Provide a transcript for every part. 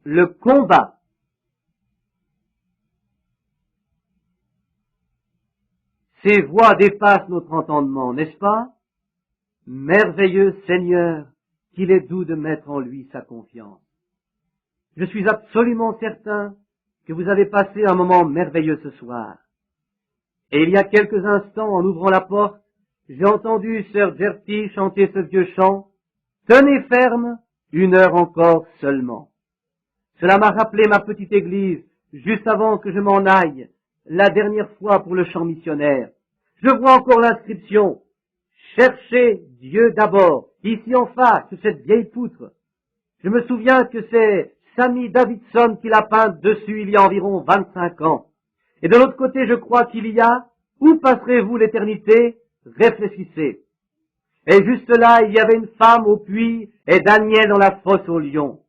le combat. Ces voix dépassent notre entendement, n'est-ce pas? Merveilleux Seigneur, qu'il est doux de mettre en lui sa confiance. Je suis absolument certain que vous avez passé un moment merveilleux ce soir. Et il y a quelques instants, en ouvrant la porte, j'ai entendu Sœur Gertie chanter ce vieux chant « Tenez ferme, 1 heure encore seulement ». Cela m'a rappelé ma petite église, juste avant que je m'en aille, la dernière fois pour le chant missionnaire. Je vois encore l'inscription « Cherchez Dieu d'abord », ici en face, sur cette vieille poutre. Je me souviens que c'est Sammy Davidson qui l'a peinte dessus il y a environ 25 ans. Et de l'autre côté, je crois qu'il y a « Où passerez-vous l'éternité? Réfléchissez ». Et juste là, il y avait une femme au puits et Daniel dans la fosse au lion.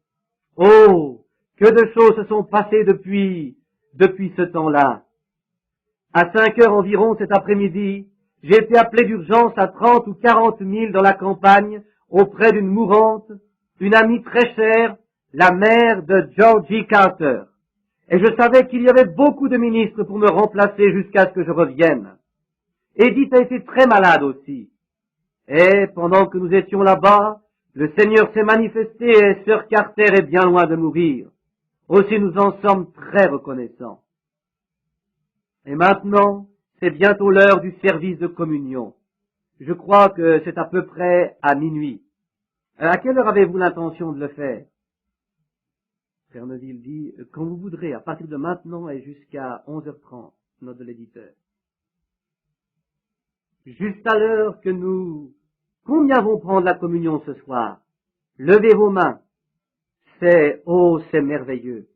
Oh, que de choses se sont passées depuis ce temps-là. À 5 heures environ cet après-midi, j'ai été appelé d'urgence à 30 ou 40 milles dans la campagne auprès d'une mourante, une amie très chère, la mère de Georgie Carter. Et je savais qu'il y avait beaucoup de ministres pour me remplacer jusqu'à ce que je revienne. Edith a été très malade aussi. Et pendant que nous étions là-bas, le Seigneur s'est manifesté et Sœur Carter est bien loin de mourir. Aussi nous en sommes très reconnaissants. Et maintenant, c'est bientôt l'heure du service de communion. Je crois que c'est à peu près à minuit. À quelle heure avez-vous l'intention de le faire? Frère Neuville dit, quand vous voudrez, à partir de maintenant et jusqu'à 11h30, note de l'éditeur. Juste à l'heure que combien vont prendre la communion ce soir? Levez vos mains. C'est merveilleux.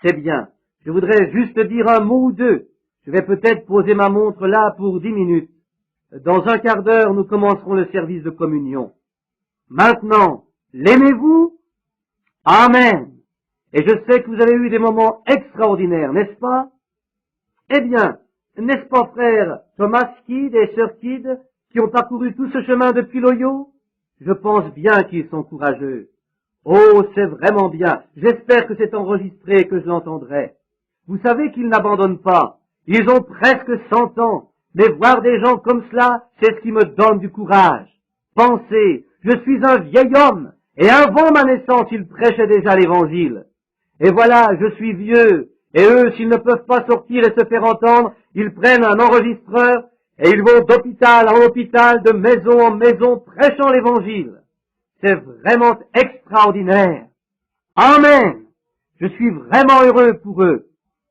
C'est bien. Je voudrais juste dire un mot ou deux. Je vais peut-être poser ma montre là pour 10 minutes. Dans un quart d'heure, nous commencerons le service de communion. Maintenant, l'aimez-vous? Amen. Et je sais que vous avez eu des moments extraordinaires, n'est-ce pas? Eh bien, n'est-ce pas frère Thomas Kidd et Sœur Kidd qui ont parcouru tout ce chemin depuis l'Ohio? Je pense bien qu'ils sont courageux. Oh, c'est vraiment bien. J'espère que c'est enregistré et que je l'entendrai. Vous savez qu'ils n'abandonnent pas. Ils ont presque 100 ans. Mais voir des gens comme cela, c'est ce qui me donne du courage. Pensez, je suis un vieil homme, et avant ma naissance, ils prêchaient déjà l'Évangile. Et voilà, je suis vieux, et eux, s'ils ne peuvent pas sortir et se faire entendre, ils prennent un enregistreur, et ils vont d'hôpital en hôpital, de maison en maison, prêchant l'Évangile. C'est vraiment extraordinaire. Amen. Je suis vraiment heureux pour eux,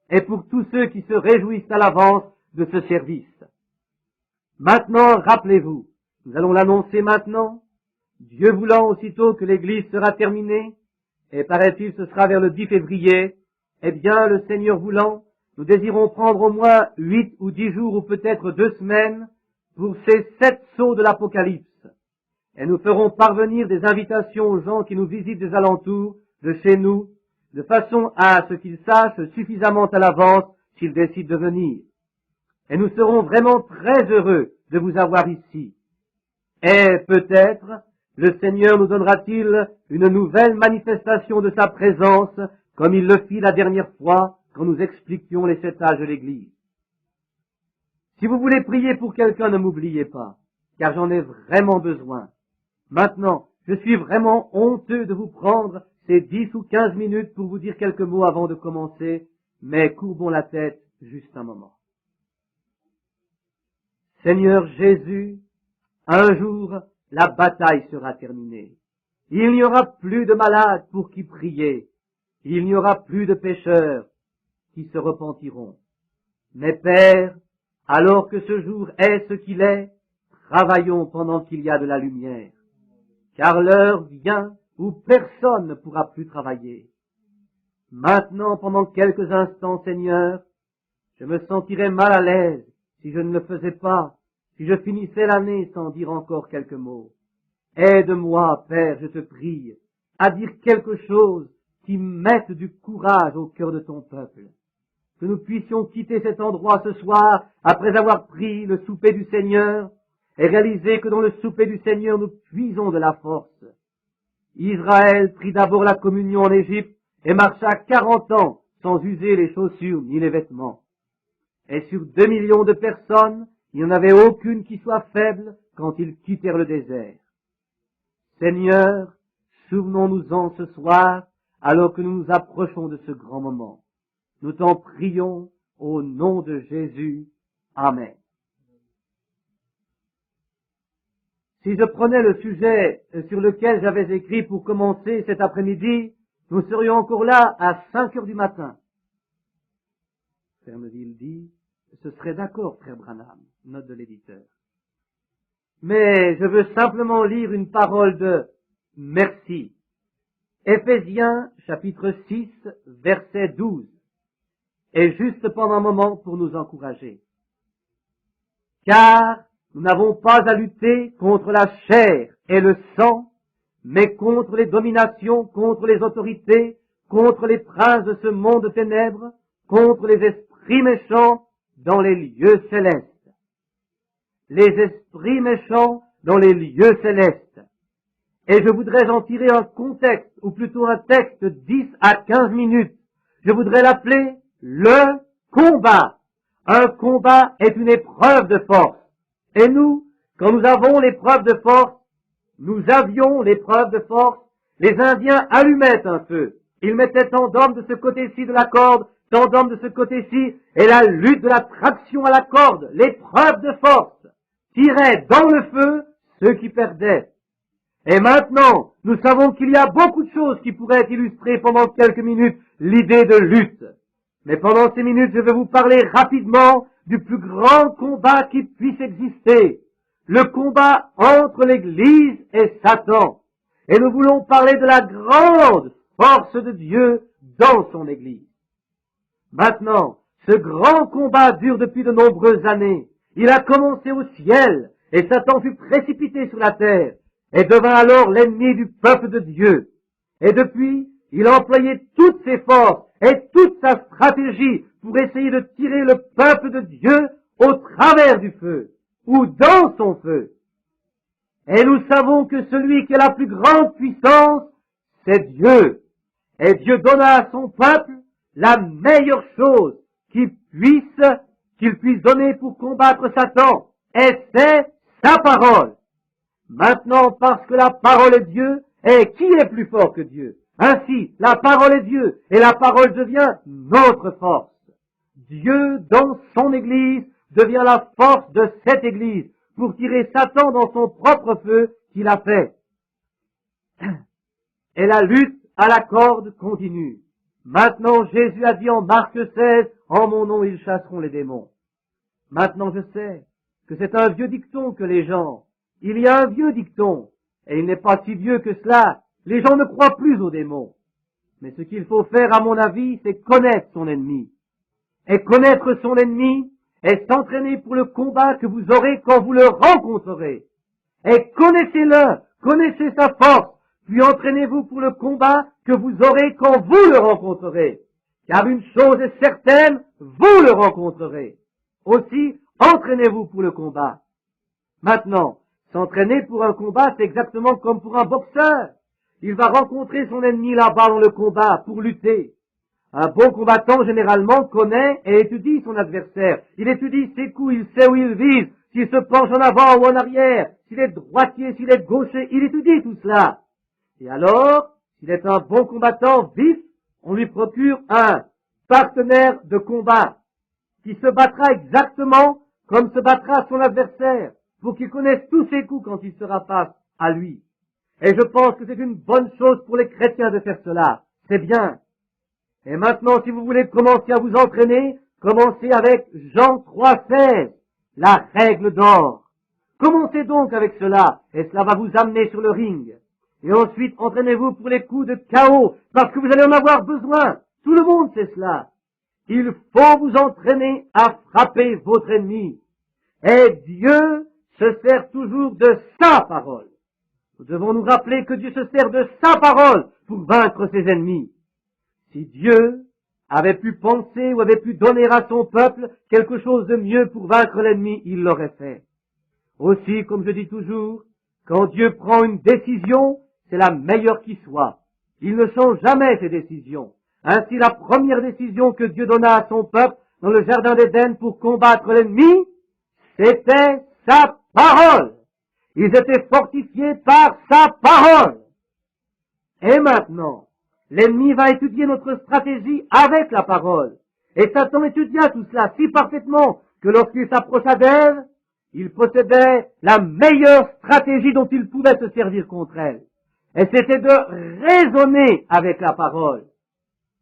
et pour tous ceux qui se réjouissent à l'avance de ce service. Maintenant, rappelez-vous, nous allons l'annoncer maintenant, Dieu voulant aussitôt que l'église sera terminée, et paraît-il ce sera vers le 10 février, eh bien, le Seigneur voulant, nous désirons prendre au moins 8 ou 10 jours ou peut-être 2 semaines pour ces 7 sceaux de l'Apocalypse. Et nous ferons parvenir des invitations aux gens qui nous visitent des alentours, de chez nous, de façon à ce qu'ils sachent suffisamment à l'avance s'ils décident de venir. Et nous serons vraiment très heureux de vous avoir ici. Et peut-être, le Seigneur nous donnera-t-il une nouvelle manifestation de sa présence, comme il le fit la dernière fois quand nous expliquions les 7 âges de l'Église. Si vous voulez prier pour quelqu'un, ne m'oubliez pas, car j'en ai vraiment besoin. Maintenant, je suis vraiment honteux de vous prendre ces 10 ou 15 minutes pour vous dire quelques mots avant de commencer, mais courbons la tête juste un moment. Seigneur Jésus, un jour, la bataille sera terminée. Il n'y aura plus de malades pour qui prier. Il n'y aura plus de pécheurs qui se repentiront. Mais Père, alors que ce jour est ce qu'il est, travaillons pendant qu'il y a de la lumière. Car l'heure vient où personne ne pourra plus travailler. Maintenant, pendant quelques instants, Seigneur, je me sentirais mal à l'aise si je ne le faisais pas, si je finissais l'année sans dire encore quelques mots. Aide-moi, Père, je te prie, à dire quelque chose qui mette du courage au cœur de ton peuple. Que nous puissions quitter cet endroit ce soir après avoir pris le souper du Seigneur et réaliser que dans le souper du Seigneur nous puisons de la force. Israël prit d'abord la communion en Égypte et marcha 40 ans sans user les chaussures ni les vêtements. Et sur 2 millions de personnes, il n'y en avait aucune qui soit faible quand ils quittèrent le désert. Seigneur, souvenons-nous-en ce soir, alors que nous nous approchons de ce grand moment. Nous t'en prions au nom de Jésus. Amen. Si je prenais le sujet sur lequel j'avais écrit pour commencer cet après-midi, nous serions encore là à 5 heures du matin. Frère Neville dit, ce serait d'accord, frère Branham, note de l'éditeur. Mais je veux simplement lire une parole de merci. Éphésiens, chapitre 6, verset 12. Et juste pendant un moment pour nous encourager. Car nous n'avons pas à lutter contre la chair et le sang, mais contre les dominations, contre les autorités, contre les princes de ce monde de ténèbres, contre les esprits méchants dans les lieux célestes. Les esprits méchants dans les lieux célestes. Et je voudrais en tirer un contexte, ou plutôt un texte de 10 à 15 minutes. Je voudrais l'appeler le combat. Un combat est une épreuve de force. Et nous, quand nous avons l'épreuve de force, nous avions l'épreuve de force, les Indiens allumaient un feu. Ils mettaient tant d'hommes de ce côté-ci de la corde, tant d'hommes de ce côté-ci, et la lutte de la traction à la corde, l'épreuve de force, tirait dans le feu ceux qui perdaient. Et maintenant, nous savons qu'il y a beaucoup de choses qui pourraient illustrer pendant quelques minutes l'idée de lutte. Mais pendant ces minutes, je vais vous parler rapidement du plus grand combat qui puisse exister. Le combat entre l'Église et Satan. Et nous voulons parler de la grande force de Dieu dans son Église. Maintenant, ce grand combat dure depuis de nombreuses années. Il a commencé au ciel, et Satan fut précipité sur la terre, et devint alors l'ennemi du peuple de Dieu. Et depuis, il a employé toutes ses forces et toute sa stratégie pour essayer de tirer le peuple de Dieu au travers du feu, ou dans son feu. Et nous savons que celui qui a la plus grande puissance, c'est Dieu. Et Dieu donna à son peuple la meilleure chose qu'il puisse donner pour combattre Satan, et c'est sa parole. Maintenant, parce que la parole est Dieu, et qui est plus fort que Dieu? Ainsi, la parole est Dieu, et la parole devient notre force. Dieu, dans son Église, devient la force de cette Église, pour tirer Satan dans son propre feu qu'il a fait. Et la lutte à la corde continue. Maintenant, Jésus a dit en Marc 16, en mon nom ils chasseront les démons. Maintenant, je sais que c'est un vieux dicton que les gens, il y a un vieux dicton, et il n'est pas si vieux que cela. Les gens ne croient plus aux démons. Mais ce qu'il faut faire, à mon avis, c'est connaître son ennemi. Et connaître son ennemi est s'entraîner pour le combat que vous aurez quand vous le rencontrerez. Et connaissez-le, connaissez sa force, puis entraînez-vous pour le combat que vous aurez quand vous le rencontrerez. Car une chose est certaine, vous le rencontrerez. Aussi, entraînez-vous pour le combat. Maintenant, s'entraîner pour un combat, c'est exactement comme pour un boxeur. Il va rencontrer son ennemi là-bas dans le combat pour lutter. Un bon combattant, généralement, connaît et étudie son adversaire. Il étudie ses coups, il sait où il vise, s'il se penche en avant ou en arrière, s'il est droitier, s'il est gaucher, il étudie tout cela. Et alors, s'il est un bon combattant vif, on lui procure un partenaire de combat qui se battra exactement comme se battra son adversaire, pour qu'il connaisse tous ses coups quand il sera face à lui. Et je pense que c'est une bonne chose pour les chrétiens de faire cela. C'est bien. Et maintenant, si vous voulez commencer à vous entraîner, commencez avec Jean 3,16, la règle d'or. Commencez donc avec cela, et cela va vous amener sur le ring. Et ensuite, entraînez-vous pour les coups de chaos, parce que vous allez en avoir besoin. Tout le monde sait cela. Il faut vous entraîner à frapper votre ennemi. Et Dieu se sert toujours de sa parole. Nous devons nous rappeler que Dieu se sert de sa parole pour vaincre ses ennemis. Si Dieu avait pu penser ou avait pu donner à son peuple quelque chose de mieux pour vaincre l'ennemi, il l'aurait fait. Aussi, comme je dis toujours, quand Dieu prend une décision, c'est la meilleure qui soit. Il ne change jamais ses décisions. Ainsi, la première décision que Dieu donna à son peuple dans le jardin d'Éden pour combattre l'ennemi, c'était sa parole. Ils étaient fortifiés par sa parole. Et maintenant, l'ennemi va étudier notre stratégie avec la parole. Et Satan étudia tout cela si parfaitement que lorsqu'il s'approcha d'Ève, il possédait la meilleure stratégie dont il pouvait se servir contre elle. Et c'était de raisonner avec la parole.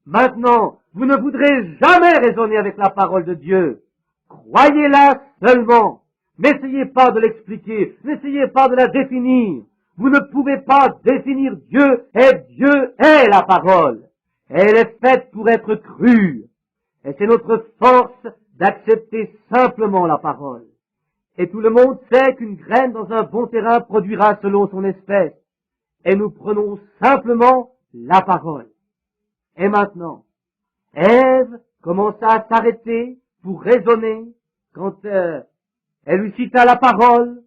Maintenant, vous ne voudrez jamais raisonner avec la parole de Dieu. Croyez-la seulement. N'essayez pas de l'expliquer, n'essayez pas de la définir. Vous ne pouvez pas définir Dieu, et Dieu est la parole. Elle est faite pour être crue. Et c'est notre force d'accepter simplement la parole. Et tout le monde sait qu'une graine dans un bon terrain produira selon son espèce. Et nous prenons simplement la parole. Et maintenant, Ève commença à s'arrêter pour raisonner quand elle lui cita la parole.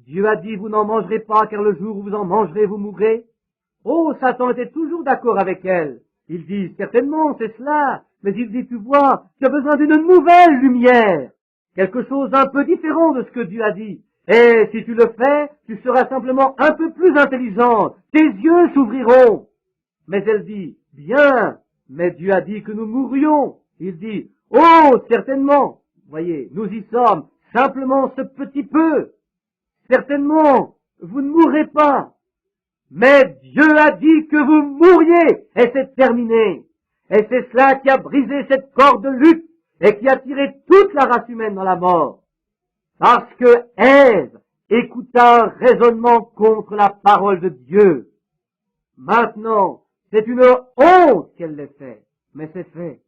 Dieu a dit, vous n'en mangerez pas, car le jour où vous en mangerez, vous mourrez. Oh, Satan était toujours d'accord avec elle. Il dit, certainement, c'est cela. Mais il dit, tu vois, tu as besoin d'une nouvelle lumière. Quelque chose un peu différent de ce que Dieu a dit. Et si tu le fais, tu seras simplement un peu plus intelligente. Tes yeux s'ouvriront. Mais elle dit, bien, mais Dieu a dit que nous mourrions. Il dit, oh, certainement. Voyez, nous y sommes. Simplement ce petit peu. Certainement, vous ne mourrez pas. Mais Dieu a dit que vous mourriez, et c'est terminé. Et c'est cela qui a brisé cette corde de lutte, et qui a tiré toute la race humaine dans la mort. Parce que Ève écouta un raisonnement contre la parole de Dieu. Maintenant, c'est une honte qu'elle l'ait fait, mais c'est fait.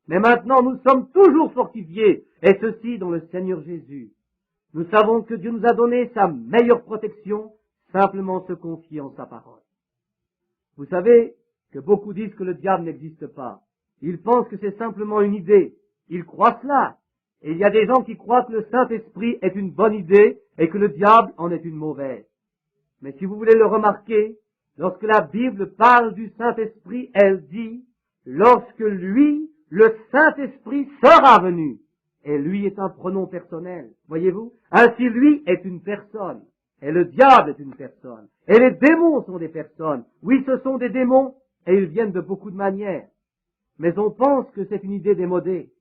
Mais maintenant, nous sommes toujours fortifiés, et ceci dans le Seigneur Jésus. Nous savons que Dieu nous a donné sa meilleure protection, simplement se confier en sa parole. Vous savez que beaucoup disent que le diable n'existe pas. Ils pensent que c'est simplement une idée. Ils croient cela. Et il y a des gens qui croient que le Saint-Esprit est une bonne idée et que le diable en est une mauvaise. Mais si vous voulez le remarquer, lorsque la Bible parle du Saint-Esprit, elle dit, lorsque lui, le Saint-Esprit, sera venu. Et lui est un pronom personnel, voyez-vous? Ainsi lui est une personne, et le diable est une personne, et les démons sont des personnes. Oui, ce sont des démons, et ils viennent de beaucoup de manières. Mais on pense que c'est une idée démodée.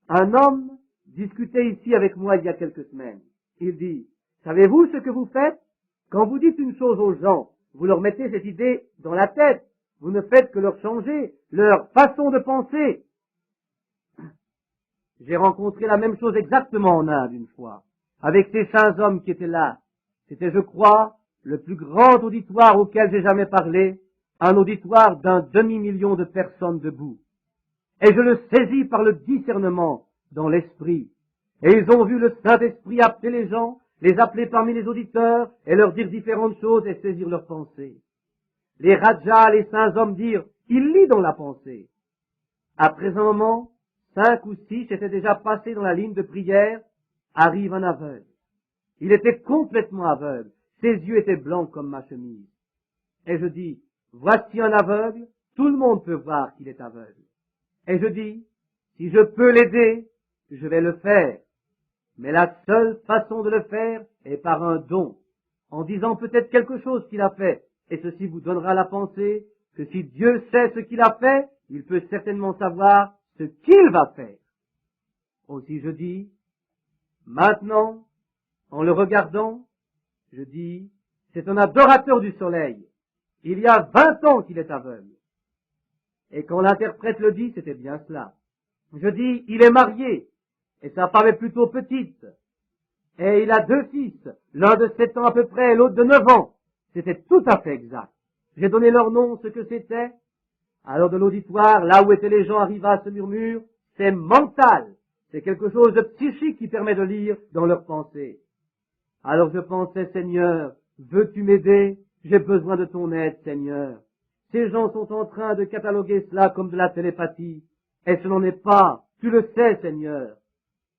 Un homme discutait ici avec moi il y a quelques semaines. Il dit, savez-vous ce que vous faites? Quand vous dites une chose aux gens, vous leur mettez cette idée dans la tête. Vous ne faites que leur changer leur façon de penser. J'ai rencontré la même chose exactement en Inde une fois, avec ces saints hommes qui étaient là. C'était, je crois, le plus grand auditoire auquel j'ai jamais parlé, un auditoire d'un demi-million de personnes debout. Et je le saisis par le discernement dans l'esprit. Et ils ont vu le Saint-Esprit appeler les gens, les appeler parmi les auditeurs, et leur dire différentes choses et saisir leurs pensées. Les rajas, les saints hommes dirent, il lit dans la pensée. Après un moment, 5 ou 6 étaient déjà passés dans la ligne de prière, arrive un aveugle. Il était complètement aveugle. Ses yeux étaient blancs comme ma chemise. Et je dis, voici un aveugle, tout le monde peut voir qu'il est aveugle. Et je dis, si je peux l'aider, je vais le faire. Mais la seule façon de le faire est par un don, en disant peut-être quelque chose qu'il a fait. Et ceci vous donnera la pensée que si Dieu sait ce qu'il a fait, il peut certainement savoir ce qu'il va faire. Aussi je dis, maintenant, en le regardant, je dis, c'est un adorateur du soleil. Il y a 20 ans qu'il est aveugle. Et quand l'interprète le dit, c'était bien cela. Je dis, il est marié, et sa femme est plutôt petite. Et il a 2 fils, l'un de 7 ans à peu près et l'autre de 9 ans. C'était tout à fait exact. J'ai donné leur nom, ce que c'était. Alors de l'auditoire, là où étaient les gens, arriva ce murmure, c'est mental. C'est quelque chose de psychique qui permet de lire dans leurs pensées. Alors je pensais, Seigneur, veux-tu m'aider? J'ai besoin de ton aide, Seigneur. Ces gens sont en train de cataloguer cela comme de la télépathie. Et ce n'en est pas. Tu le sais, Seigneur.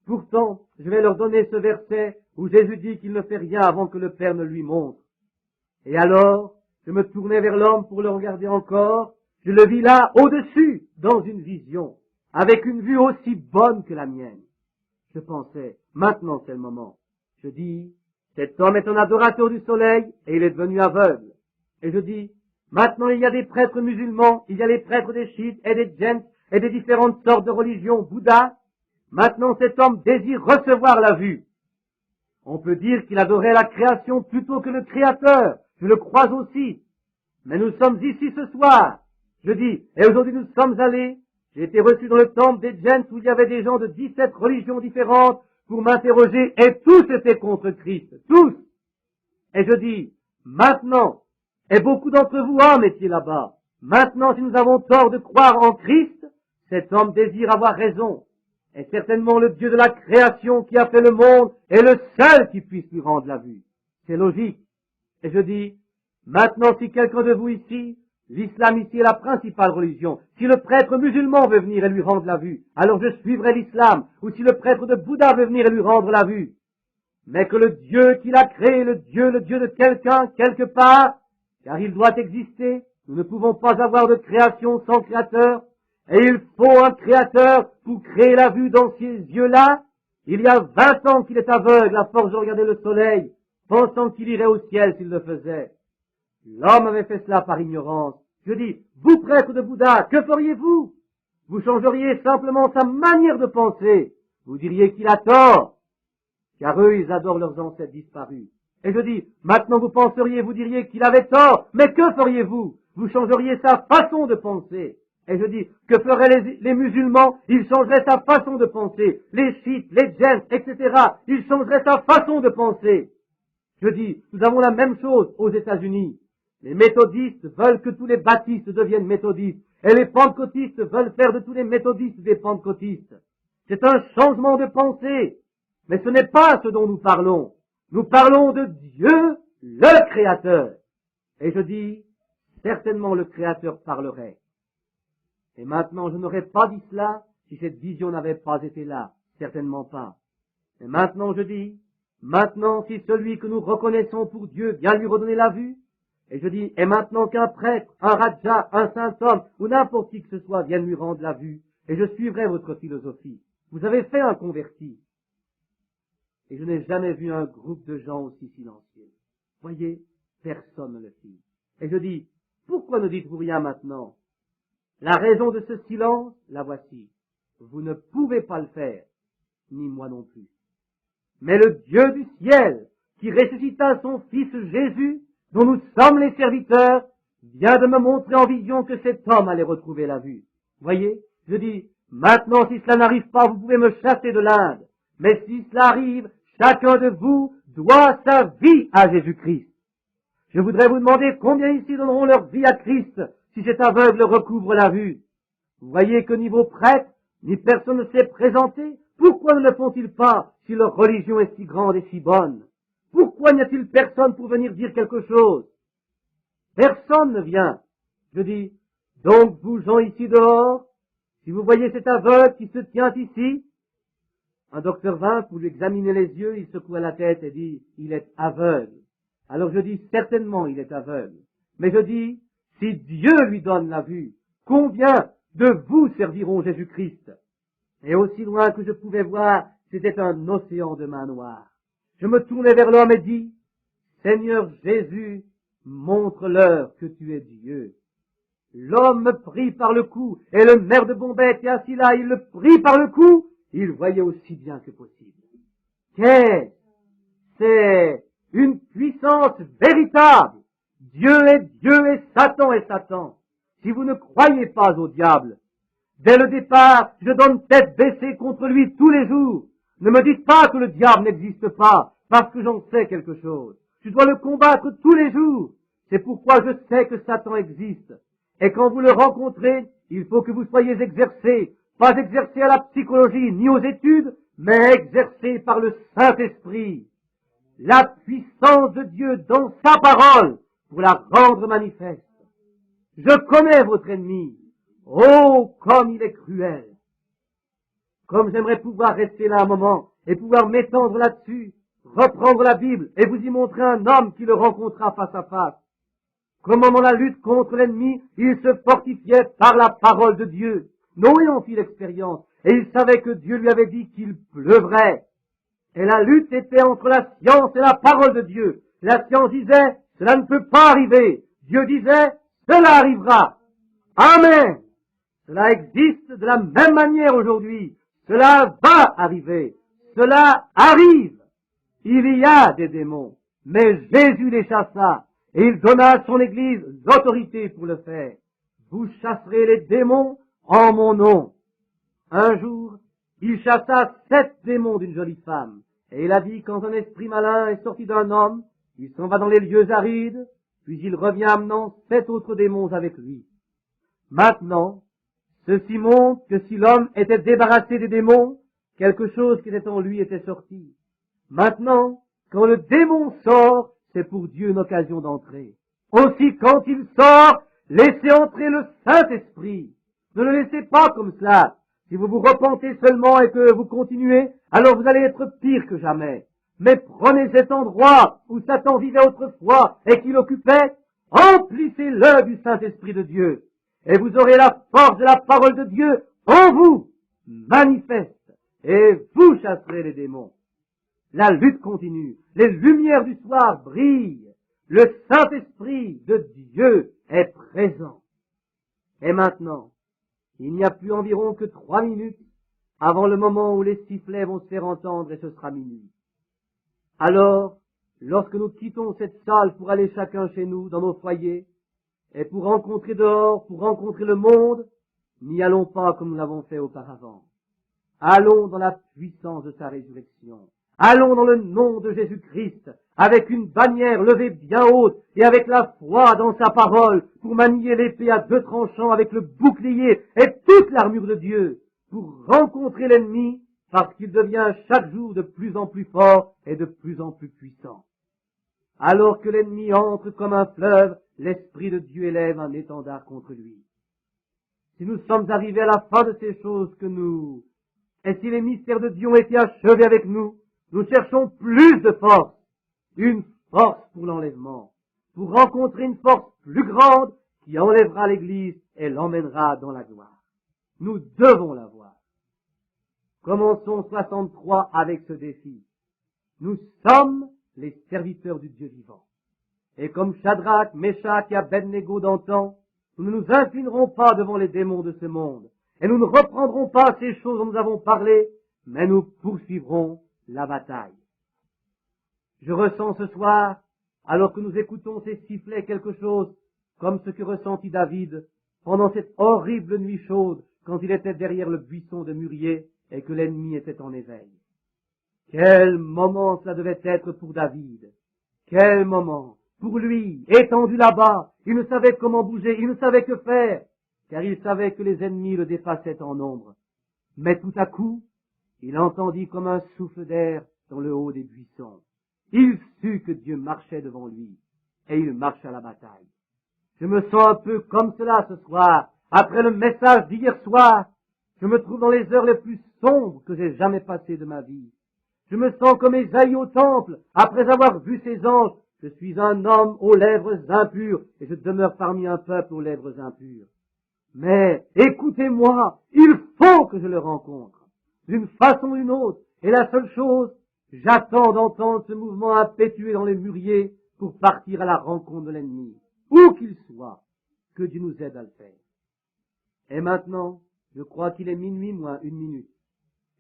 Pourtant, je vais leur donner ce verset où Jésus dit qu'il ne fait rien avant que le Père ne lui montre. Et alors, je me tournai vers l'homme pour le regarder encore. Je le vis là, au-dessus, dans une vision, avec une vue aussi bonne que la mienne. Je pensais, maintenant c'est le moment. Je dis, cet homme est un adorateur du soleil et il est devenu aveugle. Et je dis, maintenant il y a des prêtres musulmans, il y a les prêtres des chiites et des djinns et des différentes sortes de religions, Bouddha. Maintenant cet homme désire recevoir la vue. On peut dire qu'il adorait la création plutôt que le Créateur. Je le crois aussi. Mais nous sommes ici ce soir. Je dis, et aujourd'hui nous sommes allés. J'ai été reçu dans le temple des djinns où il y avait des gens de 17 religions différentes pour m'interroger et tous étaient contre Christ. Tous. Et je dis, maintenant, et beaucoup d'entre vous, hommes, étiez là-bas. Maintenant, si nous avons tort de croire en Christ, cet homme désire avoir raison. Et certainement le Dieu de la création qui a fait le monde est le seul qui puisse lui rendre la vue. C'est logique. Et je dis, maintenant si quelqu'un de vous ici, l'islam ici est la principale religion, si le prêtre musulman veut venir et lui rendre la vue, alors je suivrai l'islam, ou si le prêtre de Bouddha veut venir et lui rendre la vue. Mais que le Dieu qui l'a créé, le Dieu de quelqu'un, quelque part, car il doit exister, nous ne pouvons pas avoir de création sans créateur, et il faut un créateur pour créer la vue dans ces yeux-là. Il y a 20 ans qu'il est aveugle à force de regarder le soleil, pensant qu'il irait au ciel s'il le faisait. L'homme avait fait cela par ignorance. Je dis, vous prêtre de Bouddha, que feriez-vous? Vous changeriez simplement sa manière de penser. Vous diriez qu'il a tort, car eux, ils adorent leurs ancêtres disparus. Et je dis, maintenant vous penseriez, vous diriez qu'il avait tort, mais que feriez-vous? Vous changeriez sa façon de penser. Et je dis, que feraient les musulmans? Ils changeraient sa façon de penser. Les chiites, les djinns, etc. Ils changeraient sa façon de penser. Je dis, nous avons la même chose aux États-Unis. Les méthodistes veulent que tous les baptistes deviennent méthodistes. Et les pentecôtistes veulent faire de tous les méthodistes des pentecôtistes. C'est un changement de pensée. Mais ce n'est pas ce dont nous parlons. Nous parlons de Dieu, le Créateur. Et je dis, certainement le Créateur parlerait. Et maintenant, je n'aurais pas dit cela si cette vision n'avait pas été là. Certainement pas. Et maintenant, je dis, maintenant, si celui que nous reconnaissons pour Dieu vient lui redonner la vue, et je dis, et maintenant qu'un prêtre, un raja, un saint homme, ou n'importe qui que ce soit vienne lui rendre la vue, et je suivrai votre philosophie. Vous avez fait un converti. Et je n'ai jamais vu un groupe de gens aussi silencieux. Voyez, personne ne le fit. Et je dis, pourquoi ne dites-vous rien maintenant? La raison de ce silence, la voici. Vous ne pouvez pas le faire, ni moi non plus. Mais le Dieu du ciel, qui ressuscita son Fils Jésus, dont nous sommes les serviteurs, vient de me montrer en vision que cet homme allait retrouver la vue. Voyez, je dis, maintenant si cela n'arrive pas, vous pouvez me chasser de l'Inde. Mais si cela arrive, chacun de vous doit sa vie à Jésus-Christ. Je voudrais vous demander combien ici donneront leur vie à Christ si cet aveugle recouvre la vue. Vous voyez que niveau prêtre, ni personne ne s'est présenté. Pourquoi ne le font-ils pas si leur religion est si grande et si bonne? Pourquoi n'y a-t-il personne pour venir dire quelque chose? Personne ne vient. Je dis, donc vous gens ici dehors, si vous voyez cet aveugle qui se tient ici, un docteur vint pour lui examiner les yeux, il secoua la tête et dit, il est aveugle. Alors je dis, certainement il est aveugle. Mais je dis, si Dieu lui donne la vue, combien de vous serviront Jésus-Christ? Et aussi loin que je pouvais voir, c'était un océan de main noire. Je me tournai vers l'homme et dis, Seigneur Jésus, montre-leur que tu es Dieu. L'homme me prit par le cou, et le maire de Bombay était assis là, il le prit par le cou, il voyait aussi bien que possible. Qu'est-ce? C'est une puissance véritable. Dieu est Dieu et Satan est Satan. Si vous ne croyez pas au diable, dès le départ, je donne tête baissée contre lui tous les jours. Ne me dites pas que le diable n'existe pas, parce que j'en sais quelque chose. Je dois le combattre tous les jours. C'est pourquoi je sais que Satan existe. Et quand vous le rencontrez, il faut que vous soyez exercés, pas exercés à la psychologie ni aux études, mais exercés par le Saint-Esprit. La puissance de Dieu dans sa parole pour la rendre manifeste. Je connais votre ennemi. Oh, comme il est cruel! Comme j'aimerais pouvoir rester là un moment et pouvoir m'étendre là-dessus, reprendre la Bible et vous y montrer un homme qui le rencontra face à face. comment dans la lutte contre l'ennemi, il se fortifiait par la parole de Dieu. Noé en fit l'expérience, et il savait que Dieu lui avait dit qu'il pleuvrait. Et la lutte était entre la science et la parole de Dieu. La science disait, cela ne peut pas arriver. Dieu disait, cela arrivera. Amen. Cela existe de la même manière aujourd'hui. Cela va arriver. Cela arrive. Il y a des démons, mais Jésus les chassa, et il donna à son Église l'autorité pour le faire. Vous chasserez les démons en mon nom. Un jour, il chassa 7 démons d'une jolie femme, et il a dit, quand un esprit malin est sorti d'un homme, il s'en va dans les lieux arides, puis il revient amenant 7 autres démons avec lui. Maintenant, ceci montre que si l'homme était débarrassé des démons, quelque chose qui était en lui était sorti. Maintenant, quand le démon sort, c'est pour Dieu une occasion d'entrer. Aussi, quand il sort, laissez entrer le Saint-Esprit. Ne le laissez pas comme cela. Si vous vous repentez seulement et que vous continuez, alors vous allez être pire que jamais. Mais prenez cet endroit où Satan vivait autrefois et qu'il occupait, emplissez-le du Saint-Esprit de Dieu. Et vous aurez la force de la parole de Dieu en vous, manifeste, et vous chasserez les démons. La lutte continue, les lumières du soir brillent, le Saint-Esprit de Dieu est présent. Et maintenant, il n'y a plus environ que 3 minutes avant le moment où les sifflets vont se faire entendre et ce sera minuit. Alors, lorsque nous quittons cette salle pour aller chacun chez nous, dans nos foyers, et pour rencontrer dehors, pour rencontrer le monde, n'y allons pas comme nous l'avons fait auparavant. Allons dans la puissance de sa résurrection. Allons dans le nom de Jésus-Christ, avec une bannière levée bien haute et avec la foi dans sa parole, pour manier l'épée à 2 tranchants avec le bouclier et toute l'armure de Dieu, pour rencontrer l'ennemi, parce qu'il devient chaque jour de plus en plus fort et de plus en plus puissant. Alors que l'ennemi entre comme un fleuve, l'Esprit de Dieu élève un étendard contre lui. Si nous sommes arrivés à la fin de ces choses et si les mystères de Dieu ont été achevés avec nous, nous cherchons plus de force, une force pour l'enlèvement, pour rencontrer une force plus grande qui enlèvera l'Église et l'emmènera dans la gloire. Nous devons l'avoir. Commençons 63 avec ce défi. Nous sommes les serviteurs du Dieu vivant. Et comme Shadrach, Meshach et Abednego d'antan, nous ne nous inclinerons pas devant les démons de ce monde, et nous ne reprendrons pas ces choses dont nous avons parlé, mais nous poursuivrons la bataille. Je ressens ce soir, alors que nous écoutons ces sifflets, quelque chose comme ce que ressentit David pendant cette horrible nuit chaude quand il était derrière le buisson de mûrier et que l'ennemi était en éveil. Quel moment cela devait être pour David! Quel moment! Pour lui, étendu là-bas, il ne savait comment bouger, il ne savait que faire, car il savait que les ennemis le dépassaient en nombre. Mais tout à coup, il entendit comme un souffle d'air dans le haut des buissons. Il sut que Dieu marchait devant lui, et il marcha à la bataille. Je me sens un peu comme cela ce soir, après le message d'hier soir. Je me trouve dans les heures les plus sombres que j'ai jamais passées de ma vie. Je me sens comme Ésaïe au temple, après avoir vu ses anges. Je suis un homme aux lèvres impures, et je demeure parmi un peuple aux lèvres impures. Mais, écoutez-moi, il faut que je le rencontre, d'une façon ou d'une autre, et la seule chose, j'attends d'entendre ce mouvement impétueux dans les mûriers pour partir à la rencontre de l'ennemi, où qu'il soit, que Dieu nous aide à le faire. Et maintenant, je crois qu'il est minuit moins 1 minute,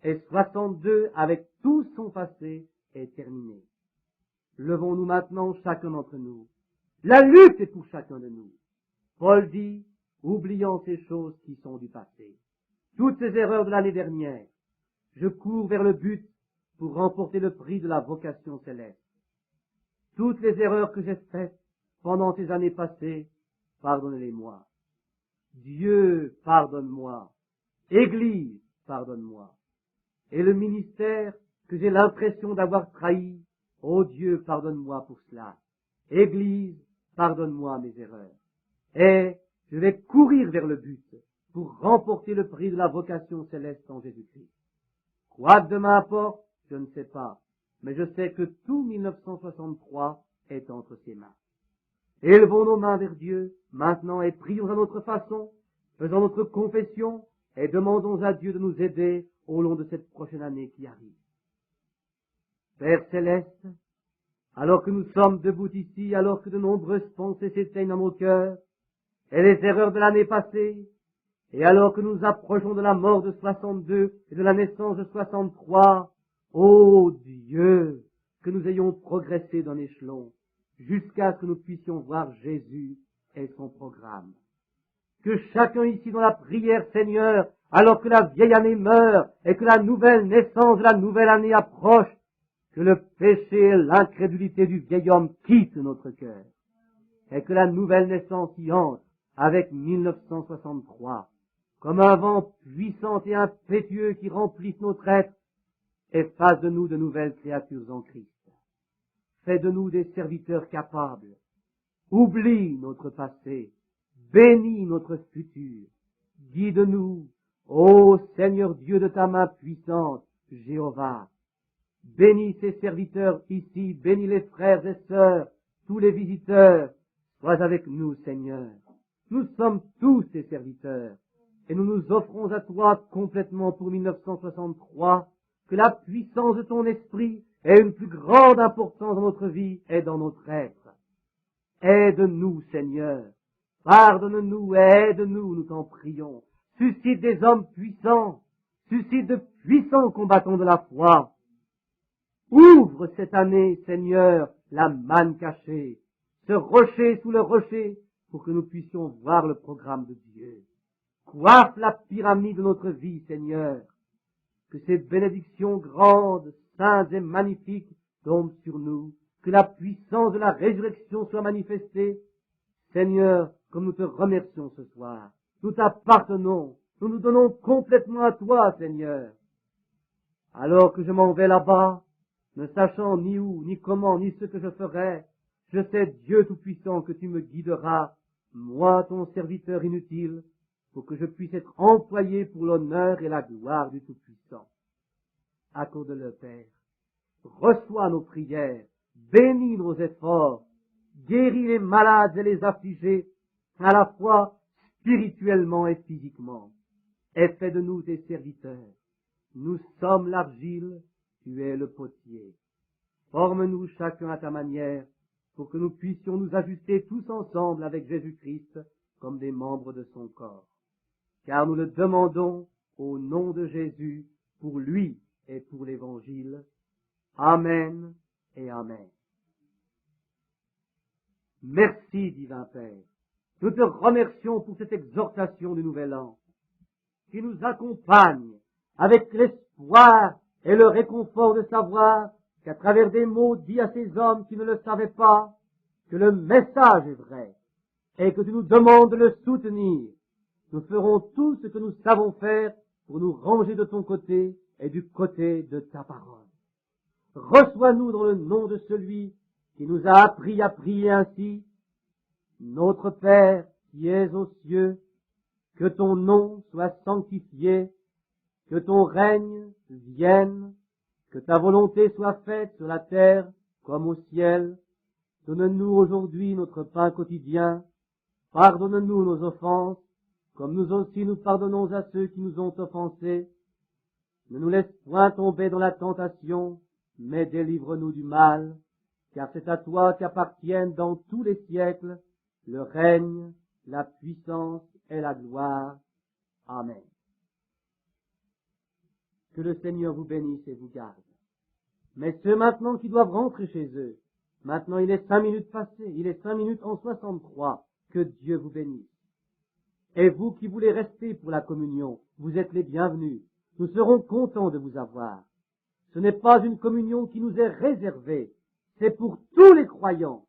et 62 avec tout son passé est terminé. Levons-nous maintenant, chacun d'entre nous. La lutte est pour chacun de nous. Paul dit, oublions ces choses qui sont du passé, toutes ces erreurs de l'année dernière. Je cours vers le but pour remporter le prix de la vocation céleste. Toutes les erreurs que j'ai faites pendant ces années passées, pardonnez-les-moi. Dieu, pardonne-moi. Église, pardonne-moi. Et le ministère que j'ai l'impression d'avoir trahi, ô Dieu, pardonne-moi pour cela. Église, pardonne-moi mes erreurs. Et je vais courir vers le but pour remporter le prix de la vocation céleste en Jésus-Christ. Quoi que demain apporte, je ne sais pas, mais je sais que tout 1963 est entre ses mains. Élevons nos mains vers Dieu, maintenant, et prions à notre façon, faisons notre confession, et demandons à Dieu de nous aider au long de cette prochaine année qui arrive. Père céleste, alors que nous sommes debout ici, alors que de nombreuses pensées s'éteignent dans nos cœurs, et les erreurs de l'année passée, et alors que nous approchons de la mort de 62 et de la naissance de 63, ô Dieu, que nous ayons progressé d'un échelon, jusqu'à ce que nous puissions voir Jésus et son programme. Que chacun ici dans la prière, Seigneur, alors que la vieille année meurt et que la nouvelle naissance de la nouvelle année approche, que le péché et l'incrédulité du vieil homme quittent notre cœur, et que la nouvelle naissance y entre avec 1963, comme un vent puissant et impétueux qui remplisse notre être et fasse de nous de nouvelles créatures en Christ. Fais de nous des serviteurs capables. Oublie notre passé. Bénis notre futur. Guide-nous, ô Seigneur Dieu de ta main puissante, Jéhovah. Bénis ces serviteurs ici, bénis les frères et sœurs, tous les visiteurs. Sois avec nous, Seigneur. Nous sommes tous tes serviteurs et nous nous offrons à toi complètement pour 1963. Que la puissance de ton esprit ait une plus grande importance dans notre vie et dans notre être. Aide-nous, Seigneur. Pardonne-nous et aide-nous, nous t'en prions. Suscite des hommes puissants. Suscite de puissants combattants de la foi. Ouvre cette année, Seigneur, la manne cachée, ce rocher sous le rocher, pour que nous puissions voir le programme de Dieu. Coiffe la pyramide de notre vie, Seigneur. Que ces bénédictions grandes, saintes et magnifiques tombent sur nous. Que la puissance de la résurrection soit manifestée. Seigneur, comme nous te remercions ce soir, nous t'appartenons, nous nous donnons complètement à toi, Seigneur. Alors que je m'en vais là-bas, ne sachant ni où, ni comment, ni ce que je ferai, je sais, Dieu Tout-Puissant, que tu me guideras, moi, ton serviteur inutile, pour que je puisse être employé pour l'honneur et la gloire du Tout-Puissant. Accorde-le, Père. Reçois nos prières, bénis nos efforts, guéris les malades et les affligés, à la fois spirituellement et physiquement, et fais de nous tes serviteurs. Nous sommes l'argile, tu es le potier. Forme-nous chacun à ta manière, pour que nous puissions nous ajuster tous ensemble avec Jésus-Christ comme des membres de son corps. Car nous le demandons au nom de Jésus, pour lui et pour l'Évangile. Amen et Amen. Merci, divin Père. Nous te remercions pour cette exhortation du Nouvel An, qui nous accompagne avec l'espoir et le réconfort de savoir qu'à travers des mots dits à ces hommes qui ne le savaient pas, que le message est vrai et que tu nous demandes de le soutenir. Nous ferons tout ce que nous savons faire pour nous ranger de ton côté et du côté de ta parole. Reçois-nous dans le nom de celui qui nous a appris à prier ainsi. Notre Père qui es aux cieux, que ton nom soit sanctifié, que ton règne vienne, que ta volonté soit faite sur la terre comme au ciel. Donne-nous aujourd'hui notre pain quotidien. Pardonne-nous nos offenses, comme nous aussi nous pardonnons à ceux qui nous ont offensés. Ne nous laisse point tomber dans la tentation, mais délivre-nous du mal, car c'est à toi qu'appartiennent dans tous les siècles le règne, la puissance et la gloire. Amen. Que le Seigneur vous bénisse et vous garde. Mais ceux maintenant qui doivent rentrer chez eux, maintenant il est 5 minutes passées, il est 5 minutes en 63, que Dieu vous bénisse. Et vous qui voulez rester pour la communion, vous êtes les bienvenus. Nous serons contents de vous avoir. Ce n'est pas une communion qui nous est réservée, c'est pour tous les croyants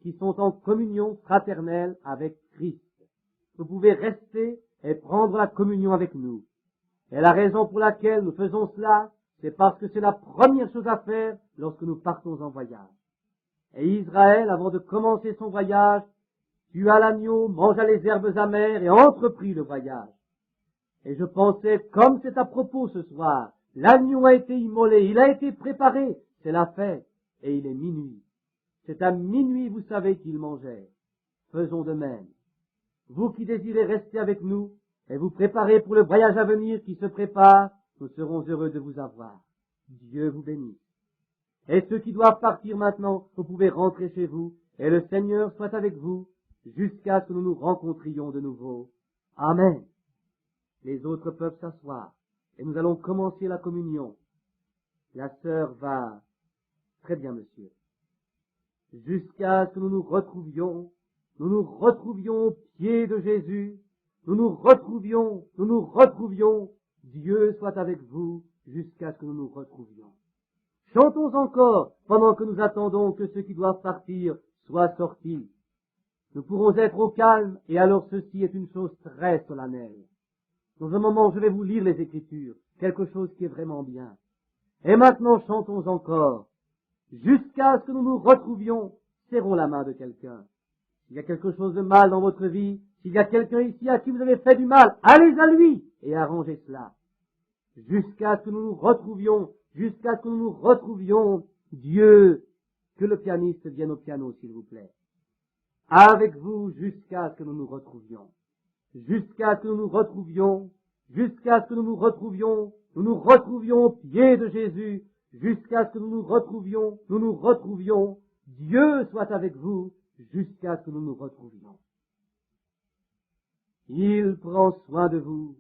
qui sont en communion fraternelle avec Christ. Vous pouvez rester et prendre la communion avec nous. Et la raison pour laquelle nous faisons cela, c'est parce que c'est la première chose à faire lorsque nous partons en voyage. Et Israël, avant de commencer son voyage, tua l'agneau, mangea les herbes amères et entreprit le voyage. Et je pensais, comme c'est à propos ce soir, l'agneau a été immolé, il a été préparé, c'est la fête, et il est minuit. C'est à minuit, vous savez, qu'il mangeait. faisons de même. Vous qui désirez rester avec nous et vous préparer pour le voyage à venir qui se prépare, nous serons heureux de vous avoir. Dieu vous bénisse. Et ceux qui doivent partir maintenant, vous pouvez rentrer chez vous, et le Seigneur soit avec vous, jusqu'à ce que nous nous rencontrions de nouveau. Amen. Les autres peuvent s'asseoir, et nous allons commencer la communion. La sœur va... Très bien, monsieur. Jusqu'à ce que nous nous retrouvions au pied de Jésus, nous nous retrouvions, Dieu soit avec vous, jusqu'à ce que nous nous retrouvions. Chantons encore, pendant que nous attendons que ceux qui doivent partir soient sortis. Nous pourrons être au calme, et alors ceci est une chose très solennelle. Dans un moment, je vais vous lire les Écritures, quelque chose qui est vraiment bien. Et maintenant, chantons encore. Jusqu'à ce que nous nous retrouvions, serrons la main de quelqu'un. S'il y a quelque chose de mal dans votre vie, s'il y a quelqu'un ici à qui vous avez fait du mal, allez à lui et arrangez cela. Jusqu'à ce que nous nous retrouvions, Dieu, que le pianiste vienne au piano, s'il vous plaît. Avec vous jusqu'à ce que nous nous retrouvions. Jusqu'à ce que nous nous retrouvions au pied de Jésus, jusqu'à ce que nous nous retrouvions, Dieu soit avec vous, jusqu'à ce que nous nous retrouvions. Il prend soin de vous,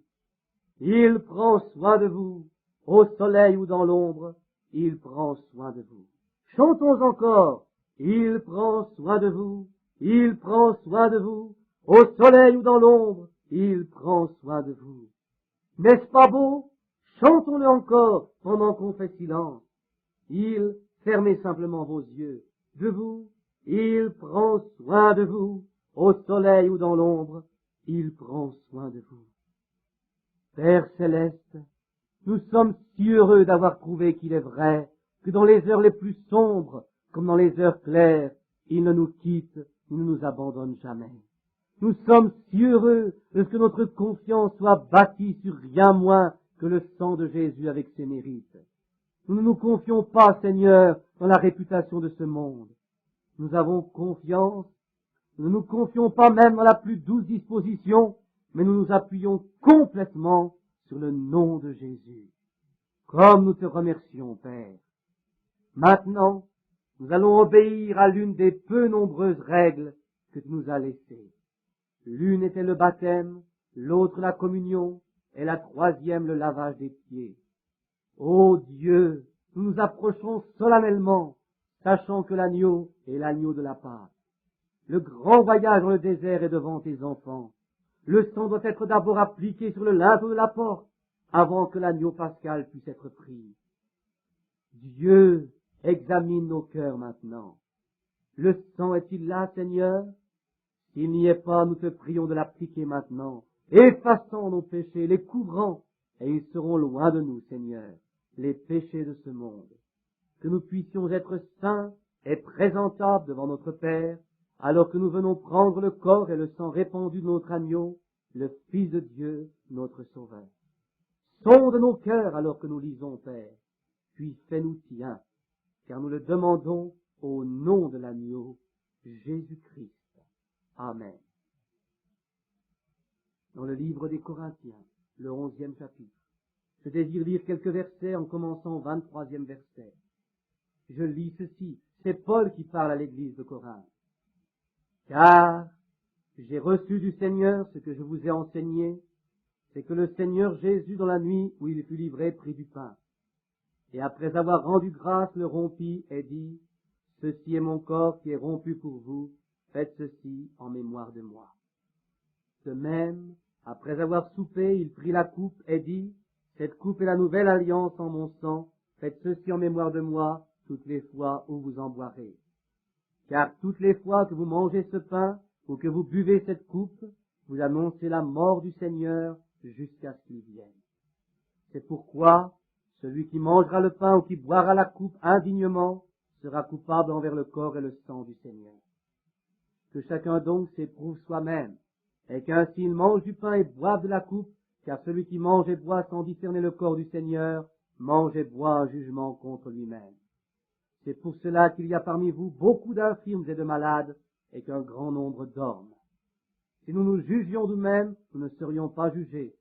au soleil ou dans l'ombre, il prend soin de vous. Chantons encore, il prend soin de vous, au soleil ou dans l'ombre, il prend soin de vous. N'est-ce pas beau? Chantons-le encore pendant qu'on fait silence. Fermez simplement vos yeux. De vous, il prend soin de vous, au soleil ou dans l'ombre, il prend soin de vous. Père céleste, nous sommes si heureux d'avoir trouvé qu'il est vrai que dans les heures les plus sombres, comme dans les heures claires, il ne nous quitte, il ne nous abandonne jamais. Nous sommes si heureux de ce que notre confiance soit bâtie sur rien moins que le sang de Jésus avec ses mérites. Nous ne nous confions pas, Seigneur, dans la réputation de ce monde. Nous avons confiance, nous ne nous confions pas même dans la plus douce disposition, mais nous nous appuyons complètement sur le nom de Jésus. Comme nous te remercions, Père. Maintenant, nous allons obéir à l'une des peu nombreuses règles que tu nous as laissées. L'une était le baptême, l'autre la communion, et la troisième le lavage des pieds. Ô Dieu, nous nous approchons solennellement, sachant que l'agneau est l'agneau de la Pâque. Le grand voyage dans le désert est devant tes enfants. Le sang doit être d'abord appliqué sur le linteau de la porte, avant que l'agneau pascal puisse être pris. Dieu, examine nos cœurs maintenant. Le sang est-il là, Seigneur? S'il n'y est pas, nous te prions de l'appliquer maintenant, effaçant nos péchés, les couvrant, et ils seront loin de nous, Seigneur, les péchés de ce monde. Que nous puissions être saints et présentables devant notre Père, alors que nous venons prendre le corps et le sang répandu de notre agneau, le Fils de Dieu, notre Sauveur. Sonde nos cœurs alors que nous lisons, Père, puis fais-nous tiens, car nous le demandons au nom de l'agneau, Jésus-Christ. Amen. Dans le livre des Corinthiens, le 11e chapitre, je désire lire quelques versets en commençant au 23e verset. Je lis ceci, c'est Paul qui parle à l'église de Corinthe. Car j'ai reçu du Seigneur ce que je vous ai enseigné, c'est que le Seigneur Jésus, dans la nuit où il fut livré, prit du pain. Et après avoir rendu grâce, le rompit et dit, ceci est mon corps qui est rompu pour vous, faites ceci en mémoire de moi. De même, après avoir soupé, il prit la coupe et dit, cette coupe est la nouvelle alliance en mon sang, faites ceci en mémoire de moi, toutes les fois où vous en boirez. Car toutes les fois que vous mangez ce pain, ou que vous buvez cette coupe, vous annoncez la mort du Seigneur jusqu'à ce qu'il vienne. C'est pourquoi, celui qui mangera le pain ou qui boira la coupe indignement, sera coupable envers le corps et le sang du Seigneur. Que chacun donc s'éprouve soi-même, et qu'ainsi il mange du pain et boive de la coupe, car celui qui mange et boit sans discerner le corps du Seigneur, mange et boit un jugement contre lui-même. C'est pour cela qu'il y a parmi vous beaucoup d'infirmes et de malades, et qu'un grand nombre dorment. Si nous nous jugions nous-mêmes, nous ne serions pas jugés.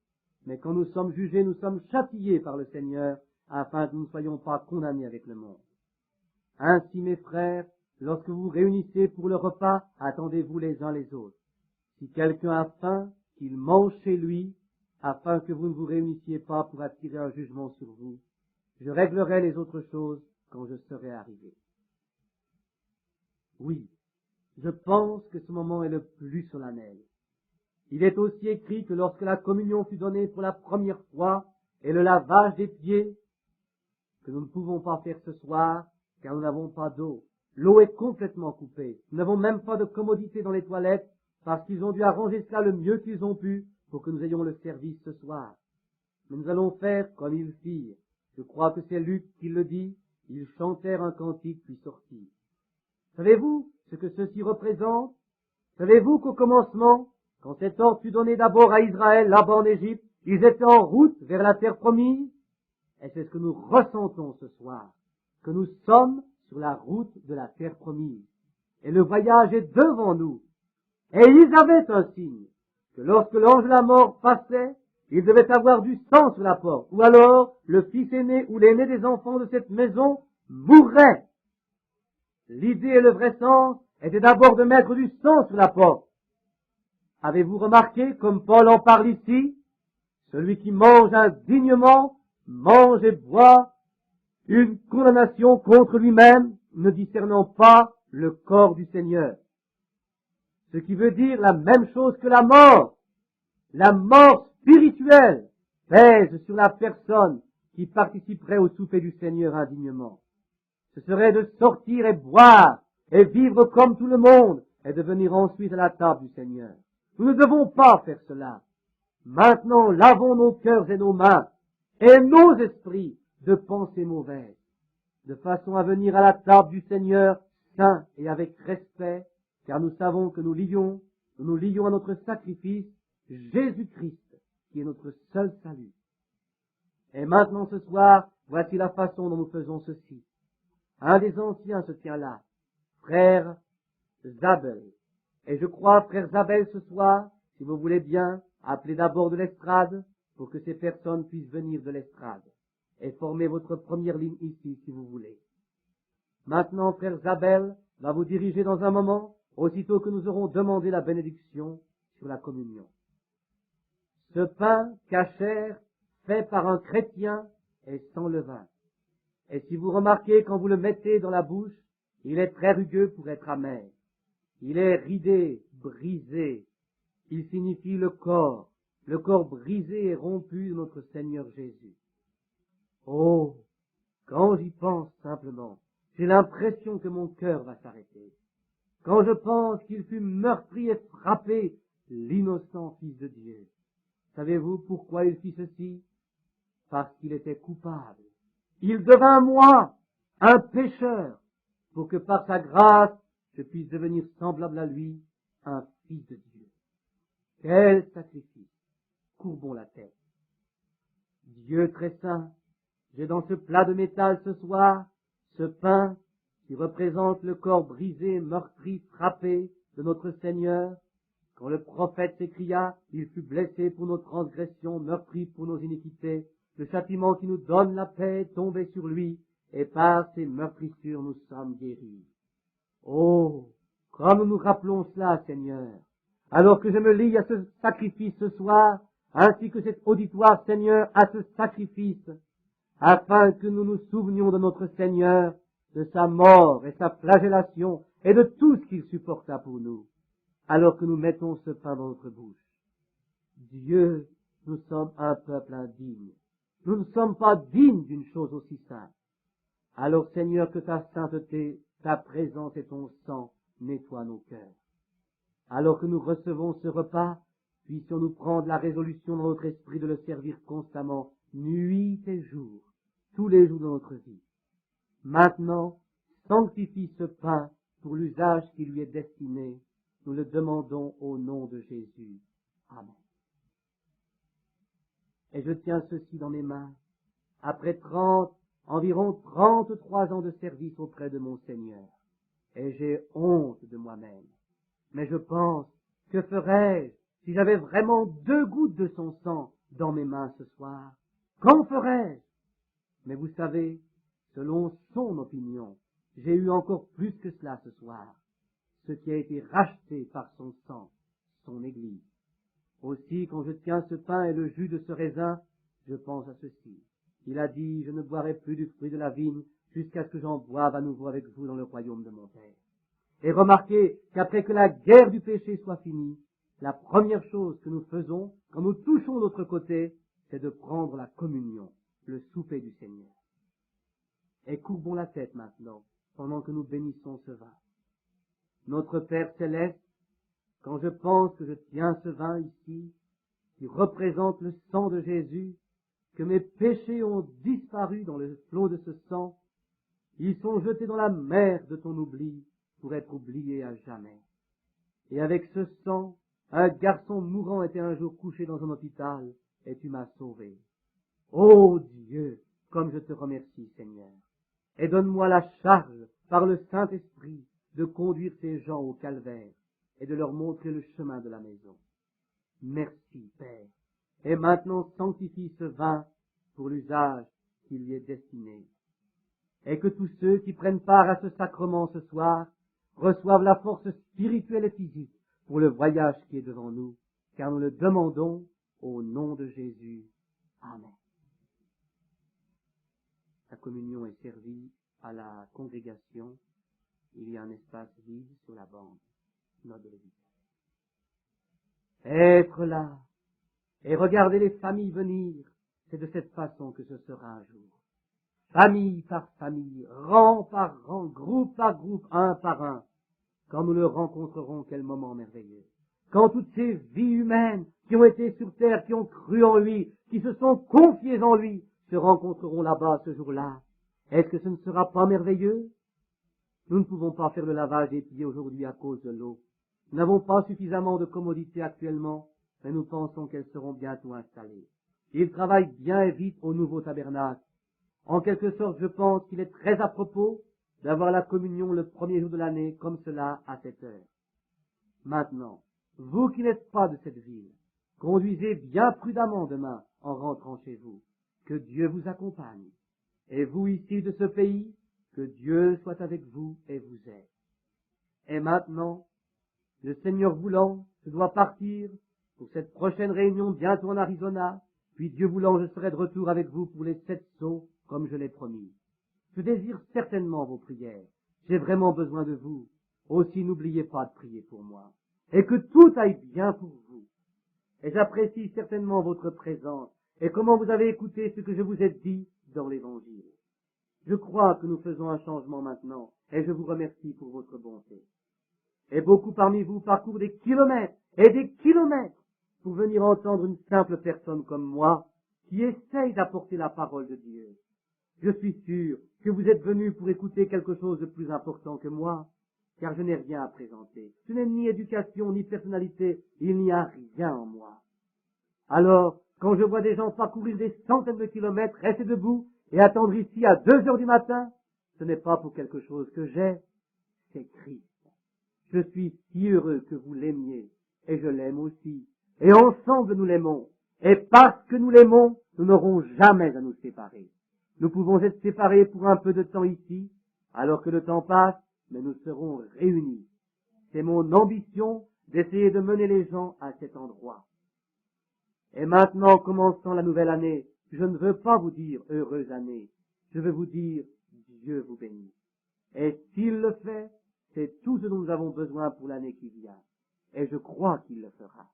Mais quand nous sommes jugés, nous sommes châtiés par le Seigneur, afin que nous ne soyons pas condamnés avec le monde. Ainsi, mes frères, lorsque vous vous réunissez pour le repas, attendez-vous les uns les autres. Si quelqu'un a faim, qu'il mange chez lui, afin que vous ne vous réunissiez pas pour attirer un jugement sur vous. Je réglerai les autres choses quand je serai arrivé. Oui, je pense que ce moment est le plus solennel. Il est aussi écrit que lorsque la communion fut donnée pour la première fois et le lavage des pieds, que nous ne pouvons pas faire ce soir, car nous n'avons pas d'eau. L'eau est complètement coupée. Nous n'avons même pas de commodité dans les toilettes, parce qu'ils ont dû arranger cela le mieux qu'ils ont pu pour que nous ayons le service ce soir. Mais nous allons faire comme ils firent. Je crois que c'est Luc qui le dit. Ils chantèrent un cantique puis sortirent. Savez-vous ce que ceci représente? Savez-vous qu'au commencement, quand cet ordre fut donné d'abord à Israël, là-bas en Égypte, ils étaient en route vers la terre promise? Et c'est ce que nous ressentons ce soir, que nous sommes sur la route de la terre promise. Et le voyage est devant nous. Et ils avaient un signe, que lorsque l'ange de la mort passait, il devait avoir du sang sur la porte, ou alors le fils aîné ou l'aîné des enfants de cette maison mourrait. L'idée et le vrai sens étaient d'abord de mettre du sang sur la porte. Avez-vous remarqué, comme Paul en parle ici, celui qui mange indignement, mange et boit une condamnation contre lui-même, ne discernant pas le corps du Seigneur. Ce qui veut dire la même chose que la mort. La mort spirituelle pèse sur la personne qui participerait au souper du Seigneur indignement. Ce serait de sortir et boire et vivre comme tout le monde et de venir ensuite à la table du Seigneur. Nous ne devons pas faire cela. Maintenant, lavons nos cœurs et nos mains et nos esprits de pensées mauvaises, de façon à venir à la table du Seigneur saint et avec respect, car nous savons que nous nous lions à notre sacrifice, Jésus-Christ, qui est notre seul salut. Et maintenant ce soir, voici la façon dont nous faisons ceci. Un des anciens se tient là, frère Zabel. Et je crois, frère Zabel, ce soir, si vous voulez bien, appelez d'abord de l'estrade, pour que ces personnes puissent venir de l'estrade, et former votre première ligne ici, si vous voulez. Maintenant, frère Zabel va vous diriger dans un moment, aussitôt que nous aurons demandé la bénédiction sur la communion. Ce pain cachère fait par un chrétien est sans levain. Et si vous remarquez, quand vous le mettez dans la bouche, il est très rugueux pour être amer. Il est ridé, brisé. Il signifie le corps brisé et rompu de notre Seigneur Jésus. Oh, quand j'y pense simplement, j'ai l'impression que mon cœur va s'arrêter. Quand je pense qu'il fut meurtri et frappé, l'innocent Fils de Dieu. Savez-vous pourquoi il fit ceci? Parce qu'il était coupable. Il devint moi, un pécheur, pour que par sa grâce, je puisse devenir semblable à lui, un fils de Dieu. Quel sacrifice! Courbons la tête. Dieu très saint, j'ai dans ce plat de métal ce soir, ce pain qui représente le corps brisé, meurtri, frappé de notre Seigneur. Quand le prophète s'écria, il fut blessé pour nos transgressions, meurtri pour nos iniquités. Le châtiment qui nous donne la paix est tombé sur lui, et par ses meurtrissures nous sommes guéris. Oh, comme nous nous rappelons cela, Seigneur, alors que je me lie à ce sacrifice ce soir, ainsi que cet auditoire, Seigneur, à ce sacrifice, afin que nous nous souvenions de notre Seigneur, de sa mort et sa flagellation, et de tout ce qu'il supporta pour nous, alors que nous mettons ce pain dans notre bouche. Dieu, nous sommes un peuple indigne. Nous ne sommes pas dignes d'une chose aussi sainte. Alors, Seigneur, que ta sainteté, ta présence et ton sang nettoient nos cœurs. Alors que nous recevons ce repas, puissions-nous prendre la résolution dans notre esprit de le servir constamment, nuit et jour, tous les jours de notre vie. Maintenant, sanctifie ce pain pour l'usage qui lui est destiné. Nous le demandons au nom de Jésus. Amen. Et je tiens ceci dans mes mains. Après environ 33 ans de service auprès de mon Seigneur. Et j'ai honte de moi-même. Mais je pense, que ferais-je si j'avais vraiment 2 gouttes de son sang dans mes mains ce soir? Qu'en ferais-je? Mais vous savez, selon son opinion, j'ai eu encore plus que cela ce soir, ce qui a été racheté par son sang, son Église. Aussi, quand je tiens ce pain et le jus de ce raisin, je pense à ceci. Il a dit, je ne boirai plus du fruit de la vigne jusqu'à ce que j'en boive à nouveau avec vous dans le royaume de mon Père. Et remarquez qu'après que la guerre du péché soit finie, la première chose que nous faisons quand nous touchons l'autre côté, c'est de prendre la communion, le souper du Seigneur. Et courbons la tête maintenant, pendant que nous bénissons ce vin. Notre Père céleste, quand je pense que je tiens ce vin ici, qui représente le sang de Jésus, que mes péchés ont disparu dans le flot de ce sang, ils sont jetés dans la mer de ton oubli pour être oubliés à jamais. Et avec ce sang, un garçon mourant était un jour couché dans un hôpital, et tu m'as sauvé. Ô Dieu, comme je te remercie, Seigneur. Et donne-moi la charge, par le Saint-Esprit, de conduire ces gens au calvaire et de leur montrer le chemin de la maison. Merci, Père. Et maintenant sanctifie ce vin pour l'usage qui lui est destiné. Et que tous ceux qui prennent part à ce sacrement ce soir reçoivent la force spirituelle et physique pour le voyage qui est devant nous, car nous le demandons au nom de Jésus. Amen. La communion est servie à la congrégation. Il y a un espace vide sur la bande. Note de l'éviter. Être là et regarder les familles venir, c'est de cette façon que ce sera un jour. Famille par famille, rang par rang, groupe par groupe, un par un. Quand nous le rencontrerons, quel moment merveilleux. Quand toutes ces vies humaines qui ont été sur terre, qui ont cru en lui, qui se sont confiées en lui, se rencontreront là-bas ce jour-là. Est-ce que ce ne sera pas merveilleux? Nous ne pouvons pas faire le lavage des pieds aujourd'hui à cause de l'eau. Nous n'avons pas suffisamment de commodités actuellement, mais nous pensons qu'elles seront bientôt installées. Ils travaillent bien et vite au nouveau tabernacle. En quelque sorte, je pense qu'il est très à propos d'avoir la communion le premier jour de l'année comme cela à cette heure. Maintenant, vous qui n'êtes pas de cette ville, conduisez bien prudemment demain en rentrant chez vous. Que Dieu vous accompagne. Et vous ici de ce pays, que Dieu soit avec vous et vous aide. Et maintenant, le Seigneur voulant, je dois partir pour cette prochaine réunion bientôt en Arizona, puis Dieu voulant, je serai de retour avec vous pour les 7 sauts, comme je l'ai promis. Je désire certainement vos prières. J'ai vraiment besoin de vous. Aussi, n'oubliez pas de prier pour moi. Et que tout aille bien pour vous. Et j'apprécie certainement votre présence et comment vous avez écouté ce que je vous ai dit dans l'Évangile. Je crois que nous faisons un changement maintenant, et je vous remercie pour votre bonté. Et beaucoup parmi vous parcourent des kilomètres et des kilomètres pour venir entendre une simple personne comme moi qui essaye d'apporter la parole de Dieu. Je suis sûr que vous êtes venus pour écouter quelque chose de plus important que moi, car je n'ai rien à présenter. Je n'ai ni éducation, ni personnalité, il n'y a rien en moi. Alors, quand je vois des gens parcourir des centaines de kilomètres, rester debout et attendre ici à 2 heures du matin, ce n'est pas pour quelque chose que j'ai, c'est Christ. Je suis si heureux que vous l'aimiez, et je l'aime aussi. Et ensemble nous l'aimons. Et parce que nous l'aimons, nous n'aurons jamais à nous séparer. Nous pouvons être séparés pour un peu de temps ici, alors que le temps passe, mais nous serons réunis. C'est mon ambition d'essayer de mener les gens à cet endroit. Et maintenant, commençant la nouvelle année, je ne veux pas vous dire heureuse année, je veux vous dire Dieu vous bénisse. Et s'il le fait, c'est tout ce dont nous avons besoin pour l'année qui vient. Et je crois qu'il le fera.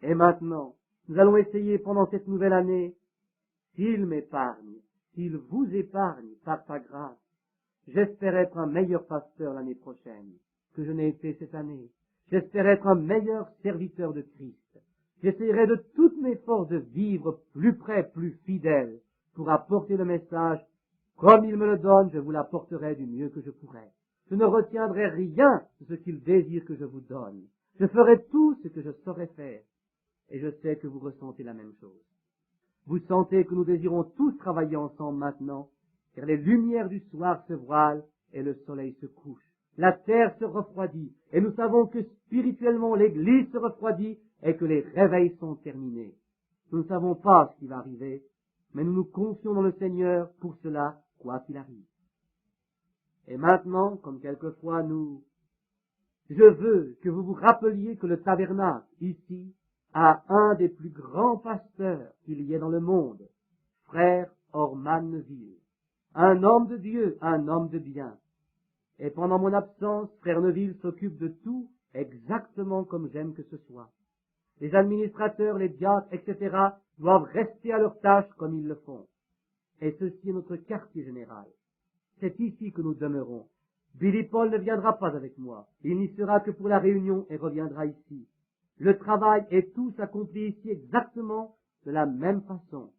Et maintenant, nous allons essayer pendant cette nouvelle année, s'il m'épargne, s'il vous épargne par sa grâce, j'espère être un meilleur pasteur l'année prochaine que je n'ai été cette année. J'espère être un meilleur serviteur de Christ. J'essaierai de toutes mes forces de vivre plus près, plus fidèle, pour apporter le message. Comme il me le donne, je vous l'apporterai du mieux que je pourrai. Je ne retiendrai rien de ce qu'il désire que je vous donne. Je ferai tout ce que je saurai faire. Et je sais que vous ressentez la même chose. Vous sentez que nous désirons tous travailler ensemble maintenant, car les lumières du soir se voilent et le soleil se couche. la terre se refroidit, et nous savons que spirituellement l'Église se refroidit et que les réveils sont terminés. Nous ne savons pas ce qui va arriver, mais nous nous confions dans le Seigneur pour cela, quoi qu'il arrive. Et maintenant, comme quelquefois je veux que vous vous rappeliez que le tabernacle, ici, a un des plus grands pasteurs qu'il y ait dans le monde, frère Orman Neville, un homme de Dieu, un homme de bien. Et pendant mon absence, frère Neville s'occupe de tout exactement comme j'aime que ce soit. Les administrateurs, les diacres, etc. doivent rester à leur tâche comme ils le font. Et ceci est notre quartier général. C'est ici que nous demeurons. Billy Paul ne viendra pas avec moi. Il n'y sera que pour la réunion et reviendra ici. Le travail est tout accompli ici exactement de la même façon.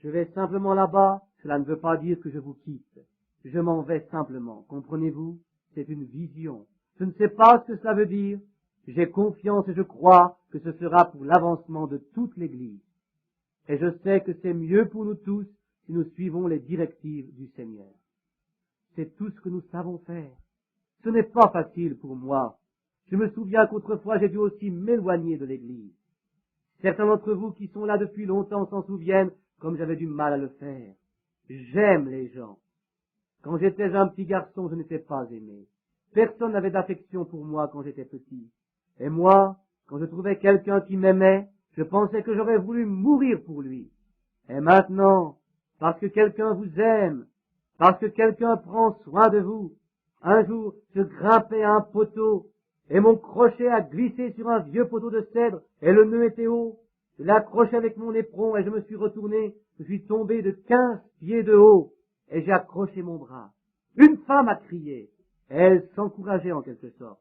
Je vais simplement là-bas, cela ne veut pas dire que je vous quitte. Je m'en vais simplement. Comprenez-vous? C'est une vision. Je ne sais pas ce que cela veut dire. J'ai confiance et je crois que ce sera pour l'avancement de toute l'Église. Et je sais que c'est mieux pour nous tous si nous suivons les directives du Seigneur. C'est tout ce que nous savons faire. Ce n'est pas facile pour moi. Je me souviens qu'autrefois j'ai dû aussi m'éloigner de l'Église. Certains d'entre vous qui sont là depuis longtemps s'en souviennent comme j'avais du mal à le faire. J'aime les gens. Quand j'étais un petit garçon, je n'étais pas aimé. Personne n'avait d'affection pour moi quand j'étais petit. Et moi, quand je trouvais quelqu'un qui m'aimait, je pensais que j'aurais voulu mourir pour lui. Et maintenant, parce que quelqu'un vous aime, parce que quelqu'un prend soin de vous, un jour, je grimpais à un poteau, et mon crochet a glissé sur un vieux poteau de cèdre, et le nœud était haut. Je l'ai accroché avec mon éperon, et je me suis retourné. Je suis tombé de 15 pieds de haut, et j'ai accroché mon bras. Une femme a crié, et elle s'encourageait en quelque sorte.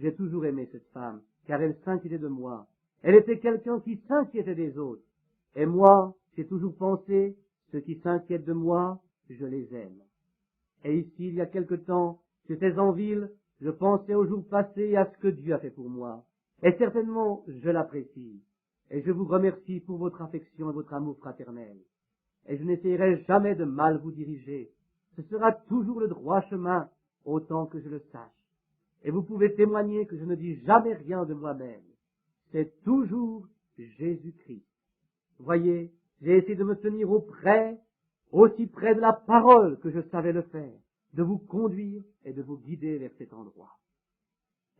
J'ai toujours aimé cette femme, car elle s'inquiétait de moi. Elle était quelqu'un qui s'inquiétait des autres. Et moi, j'ai toujours pensé, ceux qui s'inquiètent de moi, je les aime. Et ici, il y a quelque temps, j'étais en ville, je pensais aux jours passés et à ce que Dieu a fait pour moi. Et certainement, je l'apprécie. Et je vous remercie pour votre affection et votre amour fraternel. Et je n'essayerai jamais de mal vous diriger. Ce sera toujours le droit chemin, autant que je le sache. Et vous pouvez témoigner que je ne dis jamais rien de moi-même. C'est toujours Jésus-Christ. Voyez, j'ai essayé de me tenir aussi près de la parole que je savais le faire, de vous conduire et de vous guider vers cet endroit.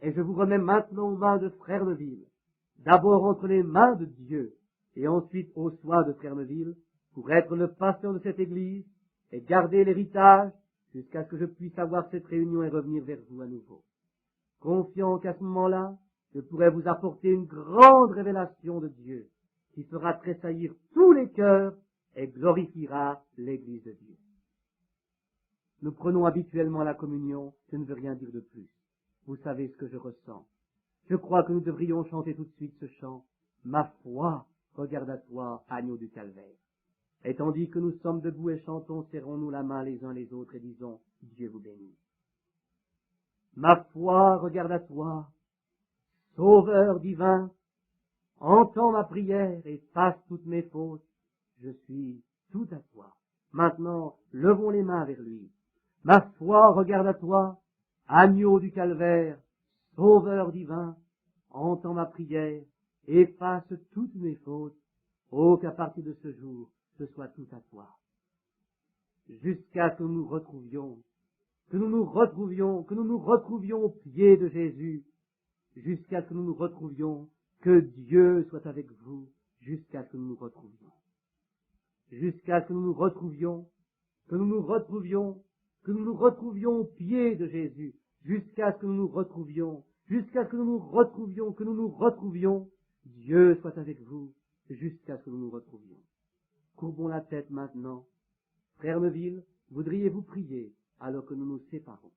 Et je vous remets maintenant aux mains de Frère Neville, d'abord entre les mains de Dieu, et ensuite aux soins de Frère Neville, pour être le pasteur de cette église et garder l'héritage jusqu'à ce que je puisse avoir cette réunion et revenir vers vous à nouveau. Confiant qu'à ce moment-là, je pourrai vous apporter une grande révélation de Dieu qui fera tressaillir tous les cœurs et glorifiera l'Église de Dieu. Nous prenons habituellement la communion, je ne veux rien dire de plus. Vous savez ce que je ressens. Je crois que nous devrions chanter tout de suite ce chant. Ma foi, regarde à toi, agneau du calvaire. Et tandis que nous sommes debout et chantons, serrons-nous la main les uns les autres et disons, Dieu vous bénisse. Ma foi, regarde à toi, Sauveur divin, entends ma prière et efface toutes mes fautes. Je suis tout à toi. Maintenant, levons les mains vers lui. Ma foi, regarde à toi, agneau du calvaire, Sauveur divin, entends ma prière et efface toutes mes fautes. Oh, qu'à partir de ce jour, ce soit tout à toi. Jusqu'à ce que nous nous retrouvions, que nous nous retrouvions au pied de Jésus, jusqu'à ce que nous nous retrouvions, que Dieu soit avec vous, jusqu'à ce que nous nous retrouvions. Jusqu'à ce que nous nous retrouvions, que nous nous retrouvions au pied de Jésus, jusqu'à ce que nous nous retrouvions, que nous nous retrouvions, Dieu soit avec vous, jusqu'à ce que nous nous retrouvions. Courbons la tête maintenant. Frère Neville, voudriez-vous prier alors que nous nous séparons?